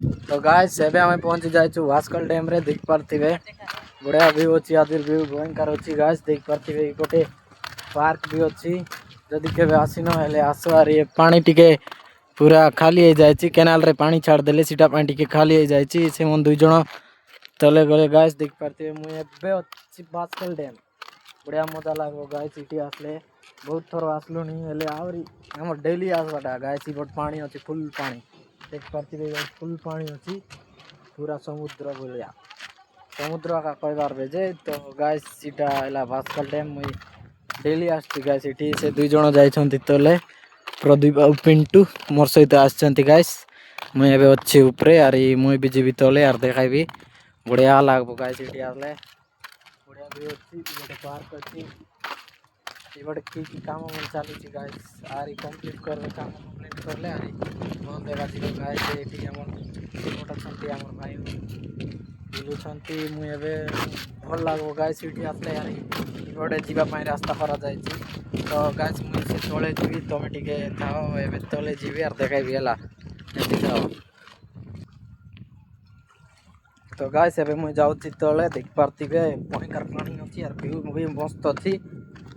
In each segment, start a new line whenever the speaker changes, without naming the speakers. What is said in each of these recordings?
तो गाइस एबे हमें पहुंची जाइछु वास्कल डैम रे देख पारथिबे बढ़िया व्यू अछि आदिर व्यू भयंकर अछि गाइस देख पारथिबे गोटे पार्क भी अछि जदि केबे आसीनो हेले आसवार ये पानी टिके पूरा खाली हो जाइछि केनाल रे पानी छाड़ देले सीटा पानी टिके खाली हो जाइछि से मन दुई जण तले गले गाइस देख पारथिबे मु एबे अछि वास्कल डैम बढ़िया मजा लागो गाइस इटी आसले बहुत थोर आसलुनी हेले आवरी हमर डेली आसबाटा गाइस इबट पानी अछि फुल पानी देख पारथिबे फुल पानी अछि पूरा समुद्र भलिया समुद्र का कहबार बेजे तो गाइस सीटा एला वास्कल डैम मुई डेली आसती गाइस इटी से दुई जण जाइछन्ति तले प्रदीप और पिंटू मोर सहित आछन्ति गाइस मुई एबे अछि ऊपरे आरी मुई भी जीवी तले आर देखाइबी बढ़िया लागबो गाइस इटी आसले बढ़िया भी अछि गोटे पार्क अछि इबट की काम मन चालू छि गाइस आरी कंप्लीट करबे काम कंप्लीट करले आरी बोल देगा जी गाइस एटी हमर फोटो छन्ति हमर भाई बुलु छन्ति मुई एबे भल लागबो गाइस इटी आसले यारी गोटे जीवा पाई रास्ता करा जायछि तो गाइस मुई से तळे जीवी तमे टिके थाओ एबे तळे जीवी आर देखाइबी हला एति थाओ तो गाइस एबे मुई जाउछि तळे देख पारथिबे भयंकर पानी अछि आर व्यू भी मस्त अछि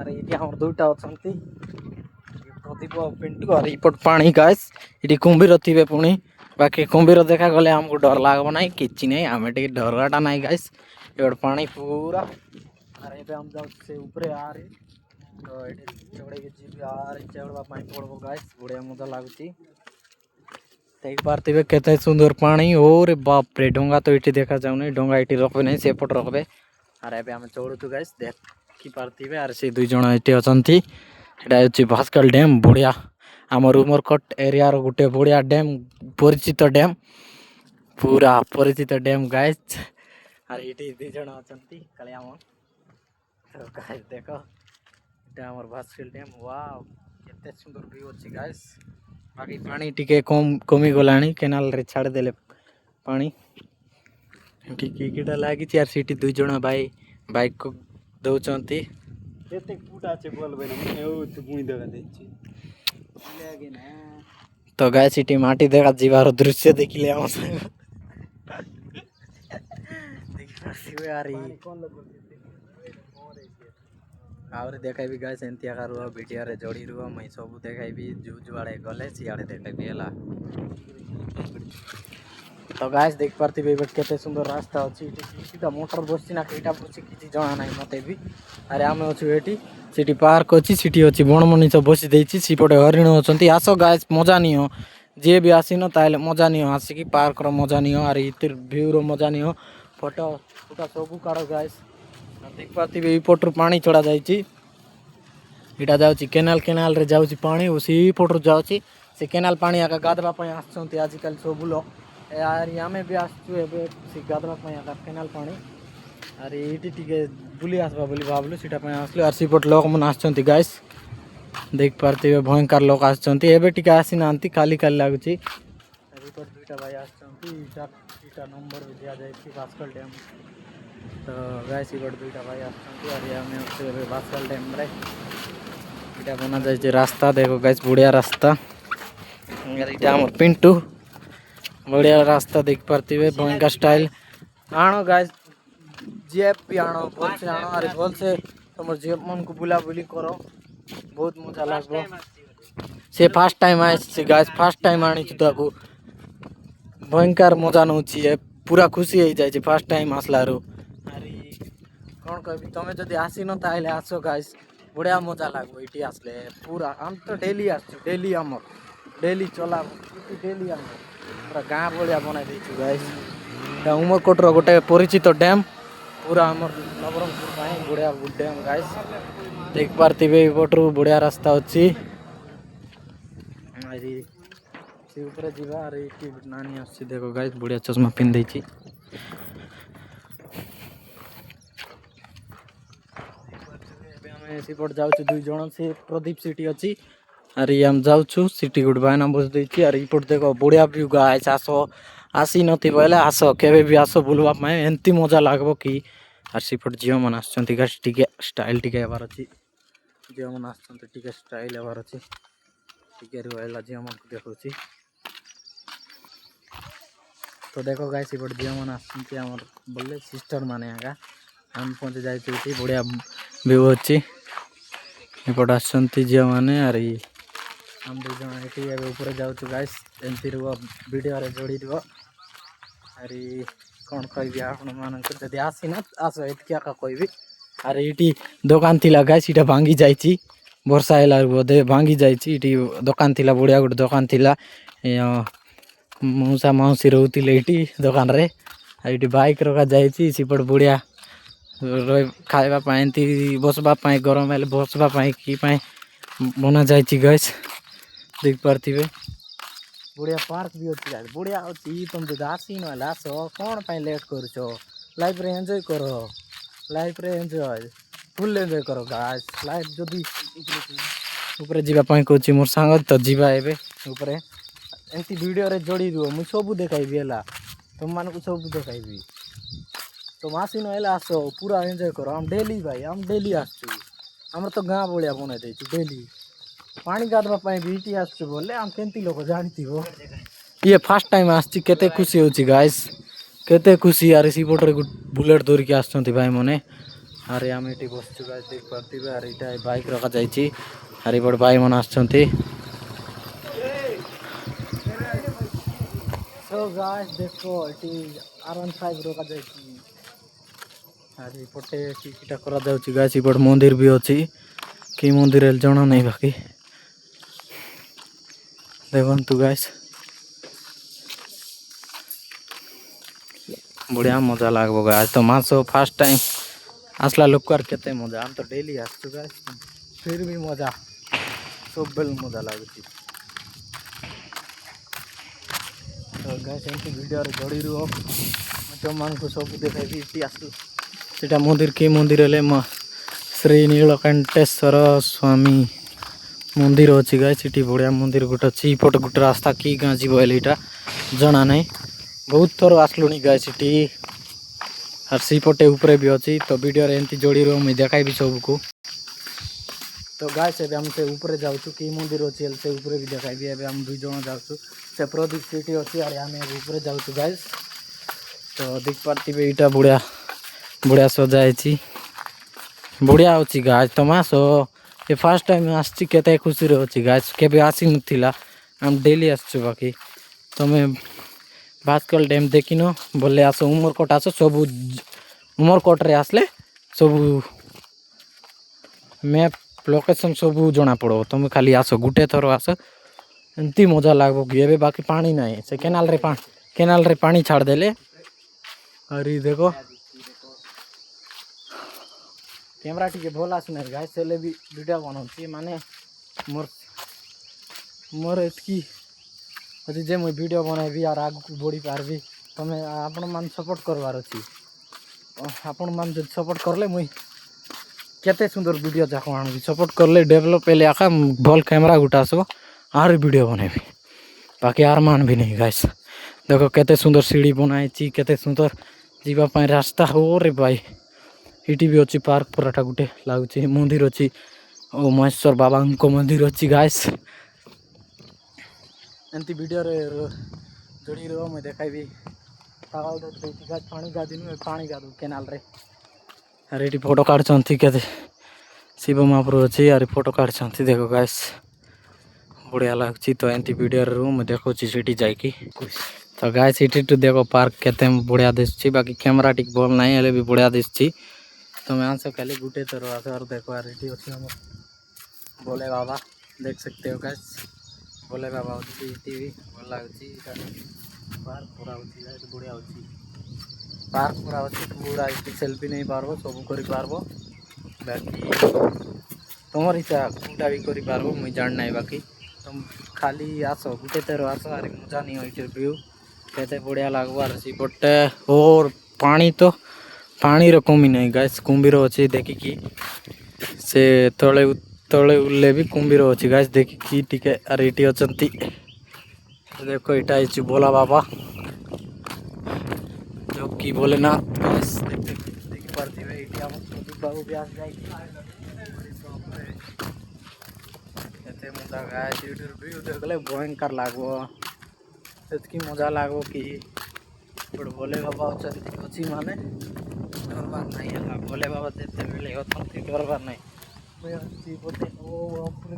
अरे इटी हमर दुटा अछन्ति प्रदीप और पिंटू और इपट पानी गाइस इटी कुंभीर थिबे पुणी बाकी कुंभीर देखा गले हमको डर लागबो नाही किछि नाही आमे टिके डरगाटा नाही गाइस एबट पानी पूरा अरे एबे हम जाउ से ऊपरे आरे तो एटी चढ़े के जीबी आरे चढ़वा पाई पड़बो गाइस बढ़िया मजा लागुची देख पारथिबे केते सुंदर पानी ओरे बाप रे डोंगा तो इटी देखा जाउ नहीं डोंगा इटी रखबे नहीं सेपट रखबे अरे एबे हम चढ़ुछु गाइस देखि पारथिबे आर से दुई जण इटी अछन्ति एटा होची भास्कल डैम बढ़िया हमर उमरकट एरिया रो गुटे बढ़िया डैम परिचित डैम पूरा परिचित डैम गाइस आर इटी दुई जण अछन्ति कालिया मन तो गाइस देखो एटा हमर भास्कल डैम वाओ केते सुंदर व्यू अछि गाइस बाकी पानी टिके कमी गलानी केनाल रे छाड़ देले पानी टिके किटा लागी यार सिटी दुई जण भाई बाइक को दउचंती
केते फुट आछे बोलबे ना मने ओ तू बुई देगा देछि लागे ना
तो गाइस सिटी माटी देखा जीवार दृश्य देखिले हम देख पारथिबे यार
पानी कोन लगो
आउरे देखाइबी गाइस एंतिया का रुह वीडियो रे जोड़ी रुह मैं सब देखाइबी जू जुआड़े गले सियाड़े देखाइबी हला तो गाइस देख पारथिबे बट केते सुंदर रास्ता अछि इटी सीधा मोटर बसछि ना केटा बसछि किछि जणा नाही मते भी अरे आमे अछु एटी सिटी पार्क अछि सिटी अछि बनमनी सब बसि देछि सिपटे हरिण अछन्ति आसो गाइस मजा नियो जे भी आसीनो ताले मजा नियो आसिकी पार्क रो मजा नियो अरे इतिर व्यू रो मजा नियो फोटो फोटो सब काढो गाइस देख पारथिबे ई पटरो पानी चढ़ा जायछि इटा जाउछि केनाल रे जाउछि पानी उसी पटरो जाउछि से केनाल पानी आका गाधबा पय आछन्ति आजिकल सब लोग यार यामे भी आसछु एबे से गाधबा पय आका केनाल पानी अरे इटी टिके बुली आसबा बोली भाबलु सीटा पय आसलु आर सीपट लोक मन आछन्ति गाइस देख पारथिबे भयंकर लोक आछन्ति एबे टिके आसी नांती काली काली लागुछि रिपोर्ट दुईटा भाई आछन्ति इटा नंबर भी दिया जायछि वास्कल डैम तो गाइस इबट दुईटा भाई आछन्ति और यामे अछु एबे वास्कल डैम रे इटा बना जायछि रास्ता देखो गाइस बढ़िया रास्ता यार इटा हमर पिंटू बढ़िया रास्ता देख पारथिबे भयंकर स्टाइल आनो गाइस जेप भी आनो बोल से आनो अरे बोल से तुम जेप मन को बुला बुली करो बहुत मजा लागबो से फर्स्ट टाइम आए से गाइस फर्स्ट टाइम आनी छी ताको भयंकर मजा नउछि ए पूरा खुशी हो जाय छै फर्स्ट टाइम आसलारो अरे कोन कहबी तमे जदी आसी न ताइले आसो गाइस बढ़िया मजा लागबो इटी आसले पूरा हम तो डेली आसछु डेली हमर डेली चला इटी डेली हम पूरा गाँ बढ़िया बनाई देछु गाइस ता उमरकोट रो गोटे परिचित डैम पूरा हमर नवरंगपुर पाए बढ़िया डैम गाइस देख पारथिबे बटरू बढ़िया रास्ता अछि अरे से ऊपर जीवा अरे इटी नानी आछि देखो गाइस बढ़िया चश्मा पिन दैछि एबे हमें सिपट जाउछु दुई जण से प्रदीप सिटी अछि अरे हम जाउछु सिटी गुड बायना बस दैछि अरे इपट देखो बढ़िया व्यू गाइस आसो आसी नथि पहले आसो केबे भी आसो बुलवा में एंती मजा लागबो कि आर सिपट जियो मन आछन्ति गाइस टिके स्टाइल टिके हेबार अछि जियो मन आछन्ति टिके स्टाइल हेबार अछि टिके रुहला जियो मन देखौछि तो देखो गाइस एपटे झील मैंने आसती आमर बोले सिस्टर मैंने आगा आम पहुँचे जाइए बढ़िया व्यू अच्छी एपटे आसती झील मैंने अरे आम दुज ये ऊपर जाऊँ गाइस एमती रुह वीडियो जोड़ी रुह अरे कौन कह आपण मान जब आसीना आस एतिका कहबी अरे ये दुकान थी गाइस इटा भांगी जाइए वर्षा है बोधे भांगी जाइए दुकान थी बढ़िया गोटे दुकान थी मौसा मौसी रोते ये दुकान रे ये बाइक रखा जाइए सेपट बढ़िया खावाई एमती बसवाई गरम है बसवाई कि बना जाइए गैस देख पारे बढ़िया पार्क भी अच्छी बढ़िया अच्छी तुम जो आसी ना आस कौन पाई लेट कर लाइफ रे एंजॉय करो लाइफ रे एंजॉय फुल एंजॉय करो गाइस लाइफ जदि ऊपर जावाई कहूँ मोर सांग तो जीवा एबे ऊपर एमती वीडियो रे जोड़ी रुह मुझे सब देखाइबी है तुम मान को सब देखाइबी तुम आसी ना आस पूरा एंजॉय करो हम डेली भाई हम डेली आसमर तो गाँ भाया बनई देती डेली पानी गाधवाई भी ये आस बोले आम केमती लोग जानती हो ये फास्ट टाइम आसती केते खुशी होची गाइस केते खुशी यार सीपटे बुलेट धरिकी आसुँच भाई मैंने अरे आम ये बसचु गाइस देख पारे अरे ये बाइक रखा जाइए अरे बड़े भाई मैंने आसुँच सो गाइस देखो ये R15 रखा जाइए अरे पटे टीटा करा जाउची गाइस इपट मंदिर भी अच्छी कि मंदिर है जना नहीं बाकी देखु गाइस बढ़िया मजा लगो गाइस तो मास फास्ट टाइम आसला लोक केते मजा हम तो डेली आसु गाइस फिर भी मजा सब बेल मजा लगुच तो गाइस एमती वीडियो रे जोड़ी रुह तुम मान को सब देखाइबी इतिहास सीटा मंदिर कि मंदिर है श्री नीलकंठेश्वर स्वामी मंदिर अच्छी गाइस ये बढ़िया मंदिर गोटे अच्छी पट गोटे रास्ता कि गाँ जीव यहाँ जना ना बहुत थर आसलुनी गाइस ये और सीपटे ऊपर भी अच्छी तो वीडियो एमती जोड़ी रुह मुझे देखाइबी सबको तो गाइस एबे हम से ऊपर जाऊँ कि मंदिर अच्छी से ऊपर भी देखाइबी एबे हम दुई जन जाऊँ से प्रदीप सिटी अच्छी और आम ऊपर जाऊँ गाइस तो देख पारे यहाँ बढ़िया बढ़िया सजाई बढ़िया अच्छी गाइस तुम आस ये फास्ट टाइम आसची केते खुशी रे अच्छी गाइस केबे आसी नथिला हम डेली आसछु बाकी तुम्हें भास्कल डैम देखिन बोले आस उमरकोट आस सब उमरकोट रे आसले सब मैप लोकेशन सब जना पड़ो तुम खाली आस गुटे थर आस एमती मजा लगो कि एबे बाकी पानी ना से केनाल रे पानी छाड़ देले अरे देखो कैमरा टी भल आसना गाइस से भी वीडियो बनाऊँ माने मोर मोर एतकी अच्छी जे मुझे वीडियो बनैबी और आग को बढ़ी पार्बी तुम्हें आपण मान सपोर्ट करवार अच्छी आपण मान जो सपोर्ट करले मुई केते सुंदर वीडियो जाक आनी सपोर्ट करले डेवलप पहले आखा भल कैमरा गुटा आसब आर वीडियो बनैबी बाकी आर मान भी नहीं गाइस देखो केते सुंदर सीढ़ी बनाई केते सुंदर जीवाई रास्ता हो रे भाई ये भी अच्छी पार्क पूराटा गोटे लगुच मंदिर अच्छी ओ महेश्वर बाबा को मंदिर अच्छी गाइस एमती वीडियो रे जोड़ी रुह मुझे देखाइबी पानी गाधीनु पानी गाधु केनाल रे अरे ये फोटो काढ़ी के शिव महाप्रभु अच्छी अरे फोटो काढ़ी देखो गाइस बढ़िया लगुच तो एमती वीडियो रे मुझे देखा सीटी जाकि तो गाइस ये देखो पार्क केते बढ़िया दिशुची बाकी कैमरा टी भल ना हेल्ले भी बढ़िया दिशुची तुम्हें आंस खाली गुटे थर आस और देखो यार ये अच्छी हम बोले बाबा देख सकते हो गाइस बोले बाबा अच्छी भी भल लगुच पार्क पूरा अच्छी बढ़िया अच्छी पार्क पूरा अच्छी पूरा सेल्फी नहीं पार्ब सब कर पार्ब बाकी तुम इच्छा कौटा भी कर पार्ब मुझे जान ना बाकी तुम खाली आस गुटे थर आस अरे मजा नहीं हो व्यू केते बढ़िया लगो आर सीपटे और पानी तो पानी रो कमी नहीं गाइस कुंभीर अच्छी देखिकी से तले तले उल्ले भी कुंभीर अच्छी गाइस देखिकी टिके अरे ये अच्छी देखो यहाँ बोला बाबा जो कि भोलेनाथ गाइस देख पारे बाबू भी आस जाए मजा गाइस व्यू देखले भयंकर लगो एतकी मजा लगो कि बट भोले बाबा अच्छी माने डरबार नहीं है भोले बाबा जिते बेले अथंती डरबार नहीं मैं अच्छी बोते ओ बाप रे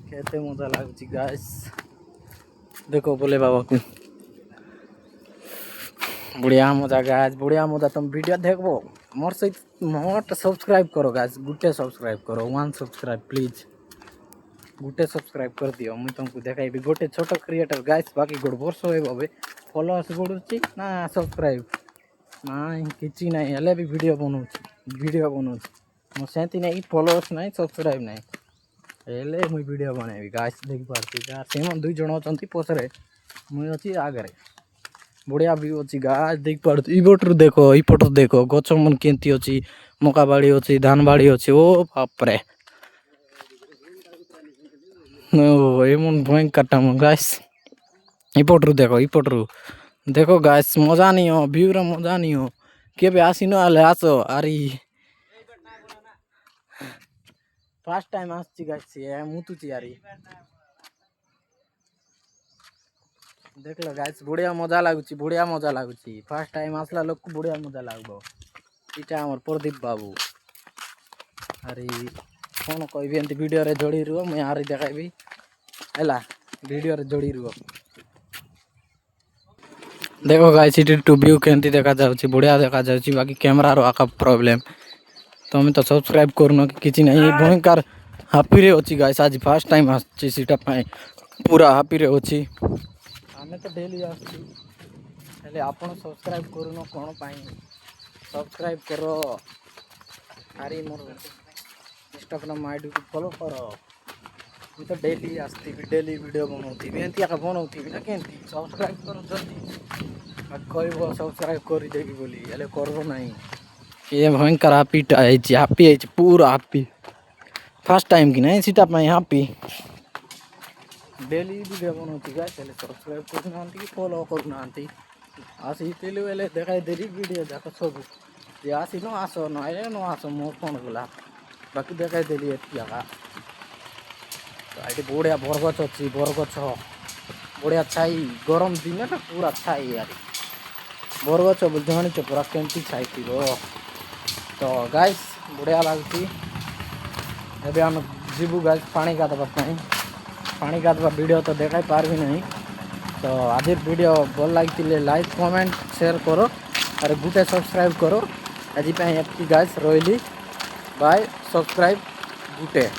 केते मजा लागुची गाइस देखो भोले बाबा को बढ़िया मजा गाइस बढ़िया मजा तुम वीडियो देखबो मोर सहित मोट सब्सक्राइब करो गाइस गुटे सब्सक्राइब करो 1 सब्सक्राइब प्लीज गुटे सब्सक्राइब कर दियो मुई तुमको देखाइबी गोटे छोटो क्रिएटर गाइस बाकी गोड़ वर्ष होबे फॉलोअर्स गोड़ुची ना सब्सक्राइब नहीं किसी नहीं हेले भी वीडियो बनाऊँ मो सेंती नहीं फॉलोअर्स नहीं सब्सक्राइब नहीं हेले मुई वीडियो बनाइबी गाइस देख पारती यार सेमन दुई जण अछंती पोसरे मुई अछि आगरे बढ़िया व्यू अच्छी गाछ देख पारती इपटरू देखो गछ मन केंती अच्छी मका बाड़ी अच्छी धान बाड़ी अच्छी ओ बाप रे ओ एमन भयंकर टाइम गाइस इपटरू देखो गाइस मजा नहीं हो व्यू रे मजा नहीं हो केबे आसी न आले आसो आरी फर्स्ट टाइम आसी गाइस ये मुतुची आरी देखलो गाइस बढ़िया मजा लागुची फर्स्ट टाइम आसला लोक को बढ़िया मजा लागबो इटा हमर प्रदीप बाबू अरे कौन कहबी एंती वीडियो रे जोड़ी रुह मैं आरी देखाइबी हैला वीडियो रे जोड़ी रुह देखो गाइस इटी टू व्यू केंती देखा जाउची बढ़िया देखा जाउची बाकी कैमरा रो आका प्रॉब्लम तुम तो सब्सक्राइब करनो किछि नहीं भयंकर हैप्पी रे अछि गाइस आज फर्स्ट टाइम आछि सीटा पाए पूरा हैप्पी रे अछि हमें तो डेली आछि हेले आपण सब्सक्राइब करनो कोन पाई सब्सक्राइब करो आरी मोर इंस्टाग्राम आईडी को फॉलो करो मैं तो डेली आस्ती डेली वीडियो बनाउथी एंती आका बनाउथी ना केंती सब्सक्राइब करो जल्दी कहबो सब्सक्राइब करी देबी बोली हेले करबो नहीं ये भयंकर हैप्पी पूरा हैप्पी फर्स्ट टाइम की नहीं सीटा पाई हैप्पी डेली वीडियो बनाउथी गाइस हेले सब्सक्राइब करनांती फॉलो करनांती आसी तेले वेले देखाई देरी वीडियो देखो सब जे आसी न आसो न आइले न आसो मो फोन गला बाकी देखाई देली एतिया का तो आइटे बढ़िया बरगछ अछि बरगछ बढ़िया छाई गरम दिन ना पूरा छाई यार बरगछ बुझाणी छ पूरा केंती छाई थीबो तो गाइस बढ़िया लागुची एबे हम जीबू गाइस पानी गाधवा वीडियो तो देखाई पारबी नहीं तो आज वीडियो भल लगी लाइक कमेंट शेयर करो और गुटे सब्सक्राइब करो आज एति गाइस रोइली बाय सब्सक्राइब गुटे।